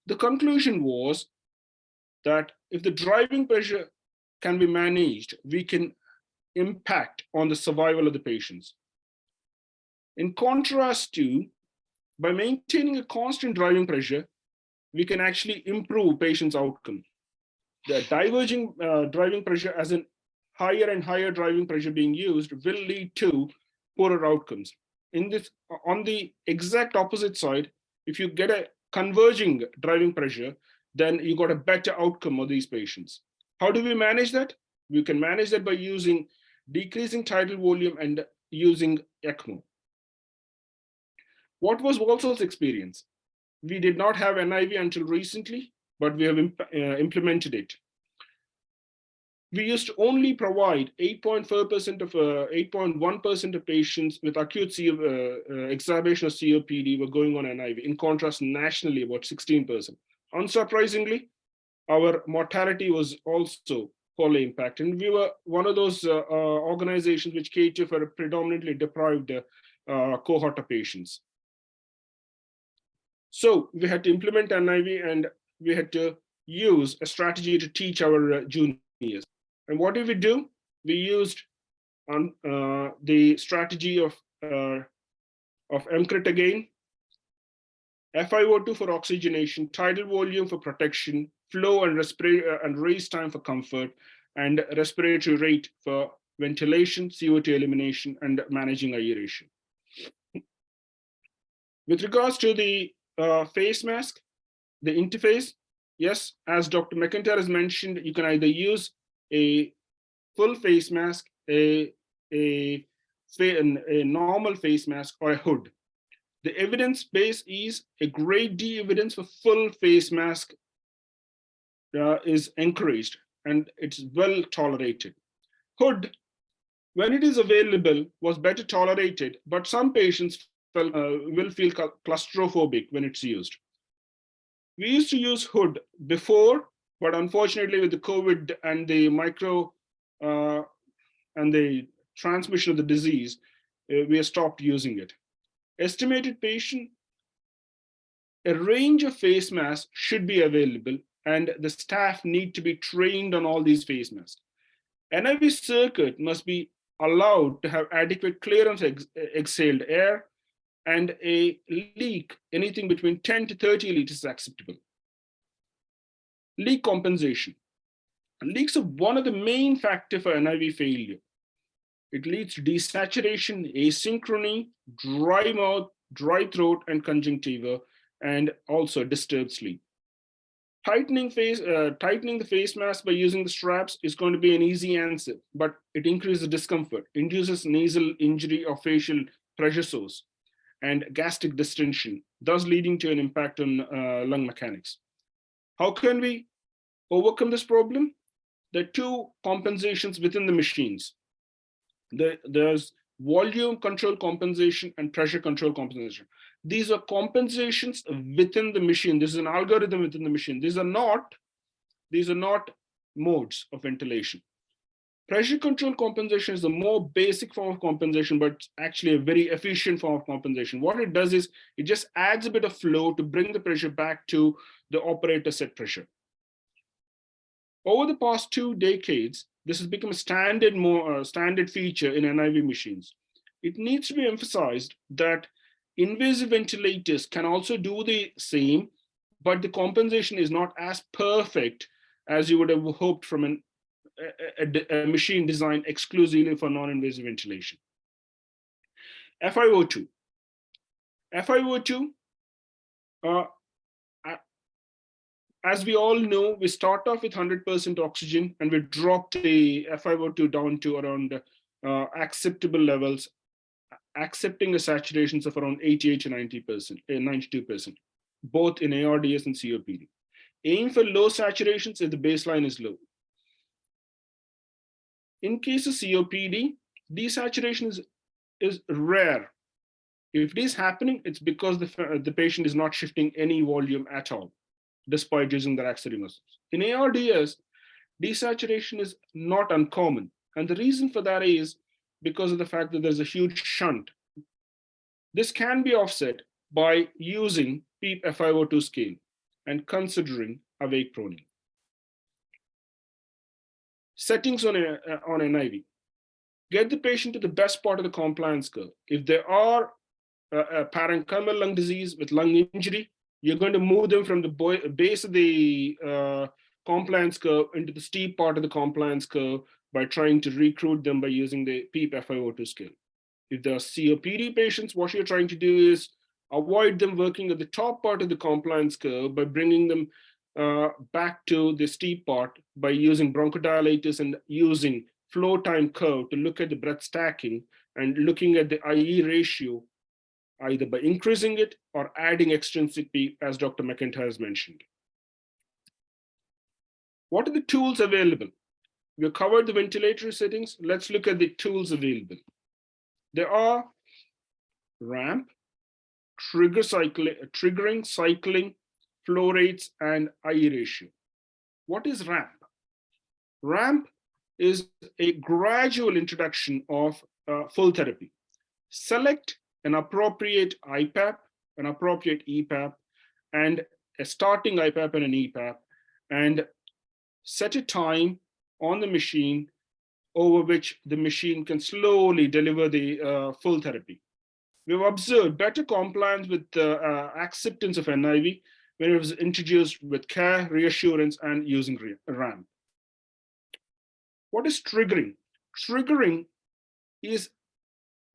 The conclusion was that if the driving pressure can be managed, we can impact on the survival of the patients. In contrast to, by maintaining a constant driving pressure, we can actually improve patients' outcome. The diverging driving pressure, as in higher and higher driving pressure being used, will lead to poorer outcomes. On the exact opposite side, if you get a converging driving pressure, then you got a better outcome of these patients. How do we manage that? We can manage that by decreasing tidal volume and using ECMO. What was Walsall's experience? We did not have NIV until recently, but we have implemented it. We used to only provide 8.1% of patients with acute exacerbation of COPD were going on NIV. In contrast, nationally, about 16%. Unsurprisingly, our mortality was also poorly impacted. And we were one of those organizations which cater for a predominantly deprived cohort of patients. So we had to implement NIV, and we had to use a strategy to teach our juniors. And what did we do? We used the strategy of MCRIT again, FiO2 for oxygenation, tidal volume for protection, flow and raise time for comfort, and respiratory rate for ventilation, CO2 elimination, and managing aeration. With regards to the face mask, the interface, yes, as Dr. MacIntyre has mentioned, you can either use a full face mask, a normal face mask, or a hood. The evidence base is a grade D evidence for full face mask is encouraged, and it's well tolerated. Hood, when it is available, was better tolerated, but some patients will feel claustrophobic when it's used. We used to use hood before, but unfortunately with the COVID and the and the transmission of the disease, we have stopped using it. Estimated patient, a range of face masks should be available, and the staff need to be trained on all these face masks. NIV circuit must be allowed to have adequate clearance of exhaled air, and a leak, anything between 10 to 30 liters is acceptable. Leak compensation. Leaks are one of the main factors for NIV failure. It leads to desaturation, asynchrony, dry mouth, dry throat, and conjunctiva, and also disturbed sleep. Tightening the face mask by using the straps is going to be an easy answer, but it increases discomfort, induces nasal injury or facial pressure sores, and gastric distension, thus leading to an impact on lung mechanics. How can we overcome this problem? There are two compensations within the machines. There's volume control compensation and pressure control compensation. These are compensations within the machine. This is an algorithm within the machine. These are not modes of ventilation. Pressure control compensation is the more basic form of compensation, but actually a very efficient form of compensation. What it does is it just adds a bit of flow to bring the pressure back to the operator set pressure. Over the past 2 decades, this has become a standard feature in NIV machines. it needs to be emphasized that invasive ventilators can also do the same, but the compensation is not as perfect as you would have hoped from a machine designed exclusively for non-invasive ventilation. FiO2. FiO2, as we all know, we start off with 100% oxygen and we drop the FiO2 down to around acceptable levels, accepting the saturations of around 88 to 90%, 92%, both in ARDS and COPD. Aim for low saturations if the baseline is low. In case of COPD, desaturation is rare. If it is happening, it's because the patient is not shifting any volume at all, despite using their axillary muscles. In ARDS, desaturation is not uncommon. And the reason for that is because of the fact that there's a huge shunt. This can be offset by using PEEP FiO2 scale and considering awake proning. Settings on NIV. Get the patient to the best part of the compliance curve. If there are a parenchymal lung disease with lung injury, you're going to move them from the base of the compliance curve into the steep part of the compliance curve by trying to recruit them by using the PEEP FiO2 scale. If there are COPD patients, what you're trying to do is avoid them working at the top part of the compliance curve by bringing them back to the steep part by using bronchodilators and using flow time curve to look at the breath stacking and looking at the IE ratio, either by increasing it or adding extrinsic PEEP, as Dr. MacIntyre has mentioned. What are the tools available? We've covered the ventilatory settings. Let's look at the tools available. There are ramp, triggering, cycling, flow rates, and IE ratio. What is ramp? Ramp is a gradual introduction of full therapy. Select an appropriate IPAP, an appropriate EPAP, and a starting IPAP and an EPAP, and set a time on the machine over which the machine can slowly deliver the full therapy. We've observed better compliance with acceptance of NIV when it was introduced with care, reassurance, and using ramp. What is triggering? Triggering is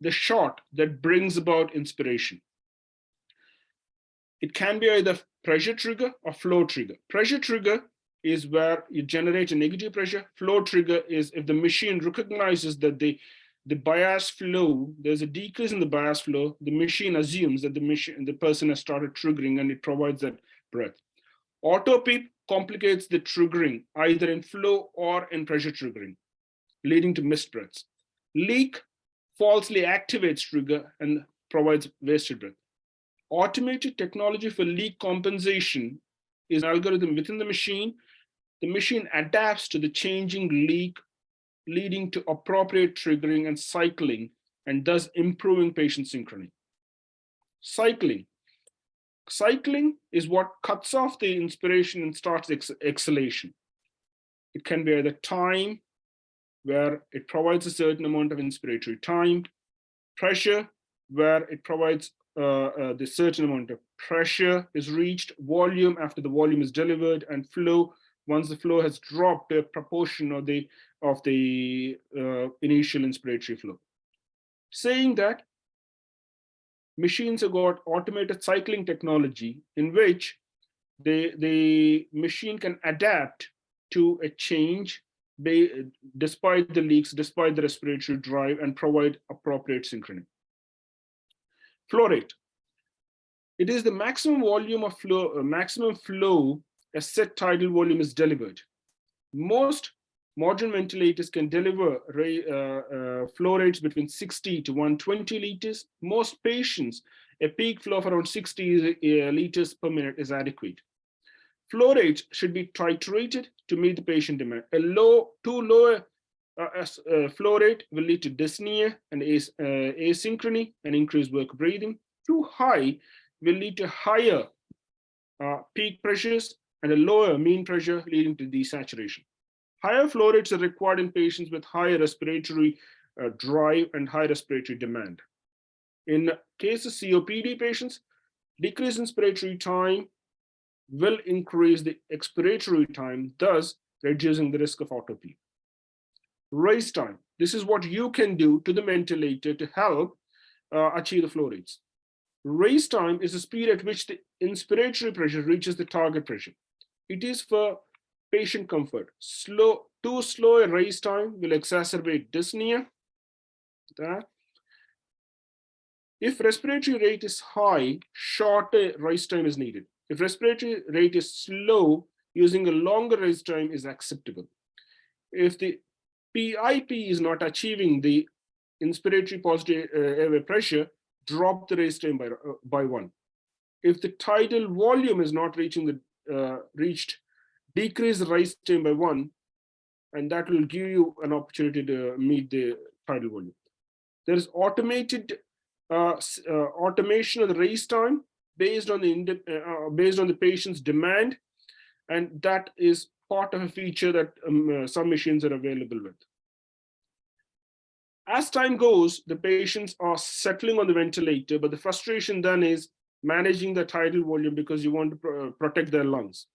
the shot that brings about inspiration. It can be either pressure trigger or flow trigger. Pressure trigger is where you generate a negative pressure. Flow trigger is if the machine recognizes that the bias flow, there's a decrease in the bias flow, the machine assumes that the person has started triggering and it provides that breath. Auto PEEP complicates the triggering either in flow or in pressure triggering, leading to missed breaths. Leak falsely activates trigger and provides wasted breath. Automated technology for leak compensation is an algorithm within the machine. The machine adapts to the changing leak, leading to appropriate triggering and cycling, and thus improving patient synchrony. Cycling. Cycling is what cuts off the inspiration and starts exhalation. It can be either time, where it provides a certain amount of inspiratory time, pressure, where it provides the certain amount of pressure is reached, volume after the volume is delivered, and flow once the flow has dropped a proportion of the initial inspiratory flow. Saying that, machines have got automated cycling technology in which the machine can adapt to a change despite the leaks, despite the respiratory drive, and provide appropriate synchrony. Flow rate. It is the maximum volume of flow, maximum flow a set tidal volume is delivered. Most modern ventilators can deliver flow rates between 60 to 120 liters. Most patients, a peak flow of around 60 liters per minute is adequate. Flow rates should be titrated to meet the patient demand. Too low flow rate will lead to dyspnea and asynchrony and increased work breathing. Too high will lead to higher peak pressures and a lower mean pressure, leading to desaturation. Higher flow rates are required in patients with higher respiratory drive and high respiratory demand. In case of COPD patients, decreased inspiratory time will increase the expiratory time, thus reducing the risk of autopnea. Raise time. This is what you can do to the ventilator to help achieve the flow rates. Raise time is the speed at which the inspiratory pressure reaches the target pressure. It is for patient comfort. Too slow a raise time will exacerbate dyspnea. If respiratory rate is high, shorter raise time is needed. If respiratory rate is slow, using a longer raise time is acceptable. If the PEEPI is not achieving the inspiratory positive airway pressure, drop the raise time by 1. If the tidal volume is not reaching reached, decrease the raise time by 1, and that will give you an opportunity to meet the tidal volume. There is automated automation of the raise time based on the patient's demand, and that is part of a feature that some machines are available with. As time goes, the patients are settling on the ventilator, but the frustration then is managing the tidal volume because you want to protect their lungs.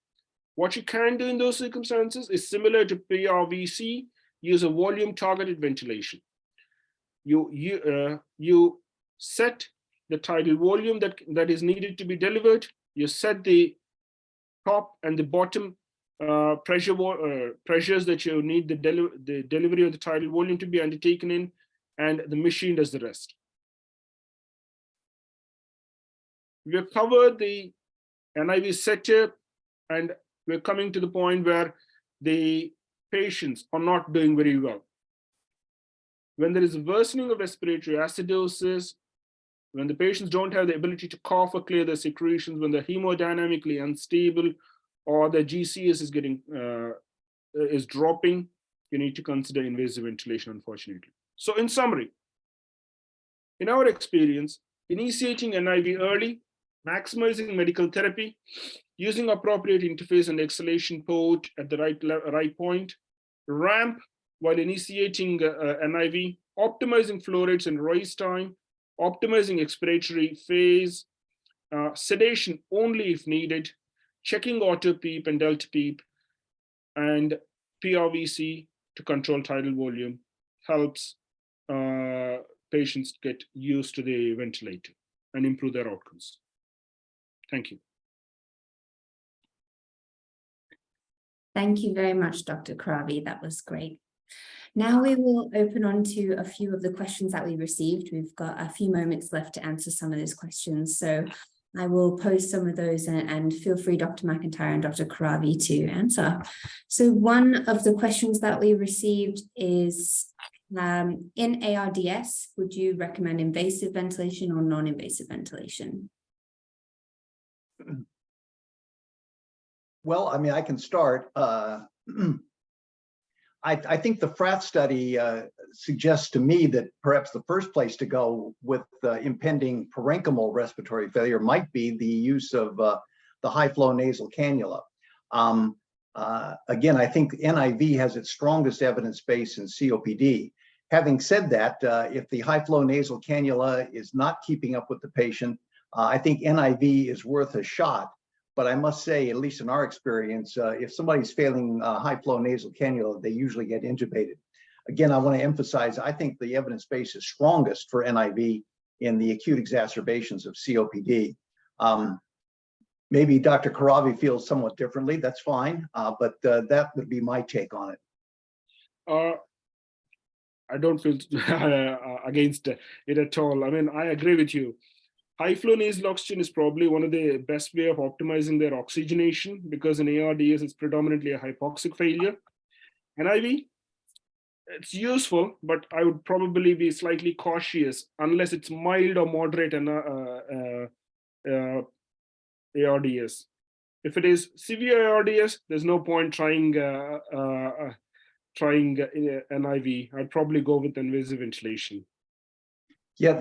What you can do in those circumstances is similar to PRVC, use a volume targeted ventilation. You set the tidal volume that is needed to be delivered. You set the top and the bottom pressures that you need the delivery of the tidal volume to be undertaken in, and the machine does the rest. We have covered the NIV setup, and we're coming to the point where the patients are not doing very well. When there is a worsening of respiratory acidosis, when the patients don't have the ability to cough or clear their secretions, when they're hemodynamically unstable, or the GCS is getting is dropping, you need to consider invasive ventilation, unfortunately. So in summary, in our experience, initiating NIV early, maximizing medical therapy, using appropriate interface and exhalation port at the right point, ramp while initiating NIV, optimizing flow rates and rise time, optimizing expiratory phase, sedation only if needed, checking auto PEEP and delta PEEP, and PRVC to control tidal volume helps patients get used to the ventilator and improve their outcomes. Thank you. Thank you very much, Dr. Kuravi. That was great. Now we will open on to a few of the questions that we received. We've got a few moments left to answer some of those questions. So I will pose some of those and feel free, Dr. MacIntyre and Dr. Kuravi, to answer. So one of the questions that we received is, in ARDS, would you recommend invasive ventilation or non-invasive ventilation? Well, I mean, I can start. I think the FRAT study suggests to me that perhaps the first place to go with impending parenchymal respiratory failure might be the use of the high flow nasal cannula. Again, I think NIV has its strongest evidence base in COPD. Having said that, if the high flow nasal cannula is not keeping up with the patient, I think NIV is worth a shot. But I must say, at least in our experience, if somebody's failing high flow nasal cannula, they usually get intubated. Again, I want to emphasize, I think the evidence base is strongest for NIV in the acute exacerbations of COPD. Maybe Dr. Kuravi feels somewhat differently, that's fine, but that would be my take on it. I don't feel against it at all. I mean, I agree with you. High flow nasal oxygen is probably one of the best way of optimizing their oxygenation, because in ARDS it's predominantly a hypoxic failure. NIV, it's useful, but I would probably be slightly cautious unless it's mild or moderate and ARDS. If it is severe ARDS, there's no point trying NIV. I'd probably go with invasive ventilation. Yeah,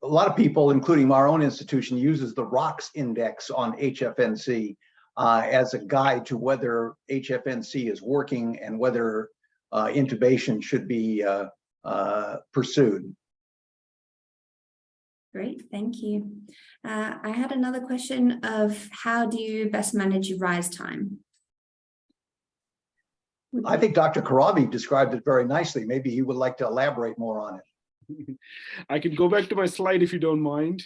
a lot of people, including our own institution, uses the ROX index on HFNC as a guide to whether HFNC is working and whether intubation should be pursued. Great, thank you. I had another question of how do you best manage your rise time? I think Dr. Kuravi described it very nicely. Maybe he would like to elaborate more on it. I can go back to my slide if you don't mind.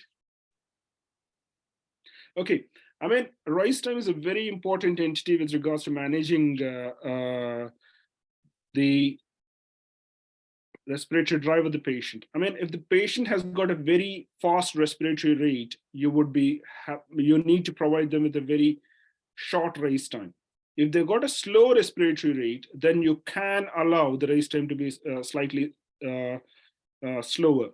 Okay, I mean, rise time is a very important entity with regards to managing the respiratory drive of the patient. I mean, if the patient has got a very fast respiratory rate, you need to provide them with a very short rise time. If they've got a slow respiratory rate, then you can allow the rise time to be slightly slower.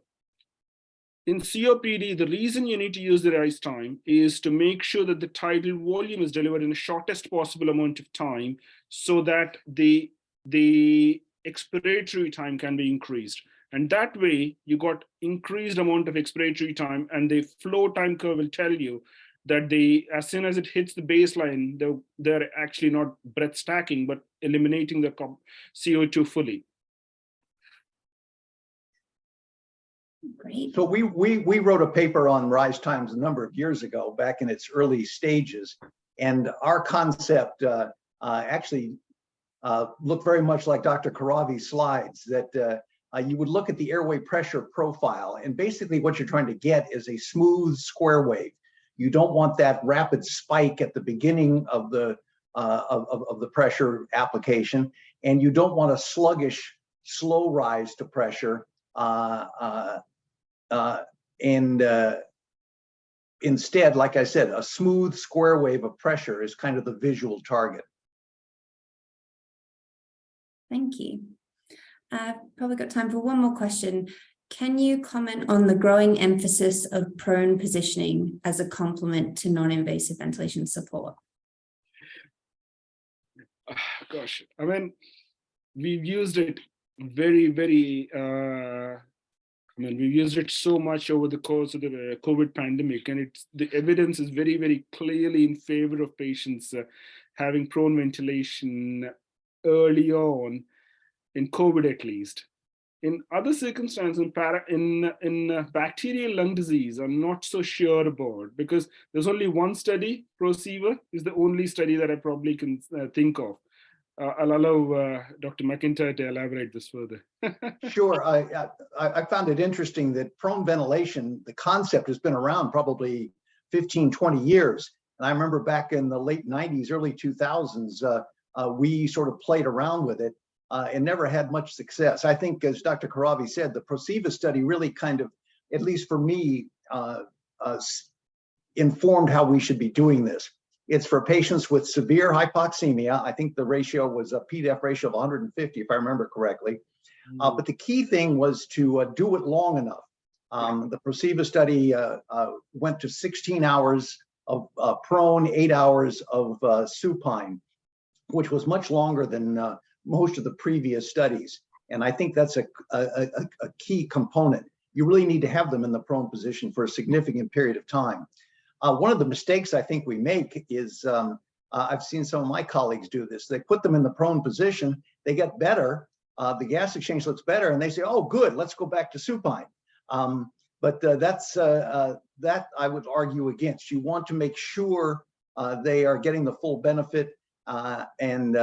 In COPD, the reason you need to use the rise time is to make sure that the tidal volume is delivered in the shortest possible amount of time so that the expiratory time can be increased. And that way you got increased amount of expiratory time, and the flow time curve will tell you that as soon as it hits the baseline, they're actually not breath stacking, but eliminating the CO2 fully. Great. So we wrote a paper on rise times a number of years ago, back in its early stages, and our concept actually looked very much like Dr. Kuravi's slides, that you would look at the airway pressure profile, and basically what you're trying to get is a smooth square wave. You don't want that rapid spike at the beginning of the pressure application, and you don't want a sluggish, slow rise to pressure. Instead, like I said, a smooth square wave of pressure is kind of the visual target. Thank you. Probably got time for one more question. Can you comment on the growing emphasis of prone positioning as a complement to non-invasive ventilation support? Gosh, I mean, we've used it we've used it so much over the course of the COVID pandemic, and the evidence is very, very clearly in favor of patients having prone ventilation early on, in COVID at least. In other circumstances, in bacterial lung disease, I'm not so sure about, because there's only one study, ProSever is the only study that I probably can think of. I'll allow Dr. MacIntyre to elaborate this further. Sure. I found it interesting that prone ventilation, the concept has been around probably 15, 20 years. And I remember back in the late 90s, early 2000s, we sort of played around with it and never had much success. I think, as Dr. Kuravi said, the ProSever study really kind of, at least for me, informed how we should be doing this. It's for patients with severe hypoxemia. I think the ratio was a P-def ratio of 150, if I remember correctly. But the key thing was to do it long enough. The ProSever study went to 16 hours of prone, 8 hours of supine, which was much longer than most of the previous studies. And I think that's a key component. You really need to have them in the prone position for a significant period of time. One of the mistakes I think we make is, I've seen some of my colleagues do this. They put them in the prone position, they get better, the gas exchange looks better, and they say, oh, good, let's go back to supine. But that I would argue against. You want to make sure they are getting the full benefit, and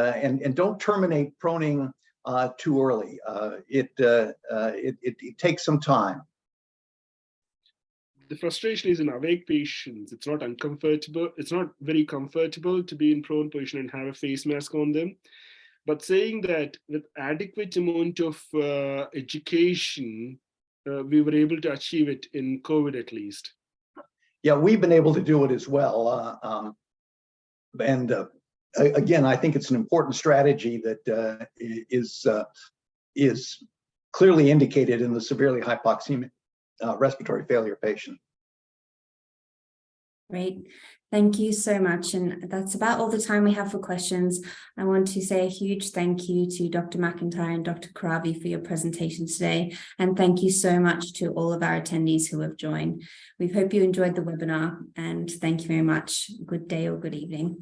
don't terminate proning too early. It takes some time. The frustration is in awake patients. It's not uncomfortable. It's not very comfortable to be in prone position and have a face mask on them. But saying that with adequate amount of education, we were able to achieve it in COVID at least. Yeah, we've been able to do it as well. Again, I think it's an important strategy that is clearly indicated in the severely hypoxemic respiratory failure patient. Great. Thank you so much. And that's about all the time we have for questions. I want to say a huge thank you to Dr. MacIntyre and Dr. Kuravi for your presentation today. And thank you so much to all of our attendees who have joined. We hope you enjoyed the webinar, and thank you very much. Good day or good evening.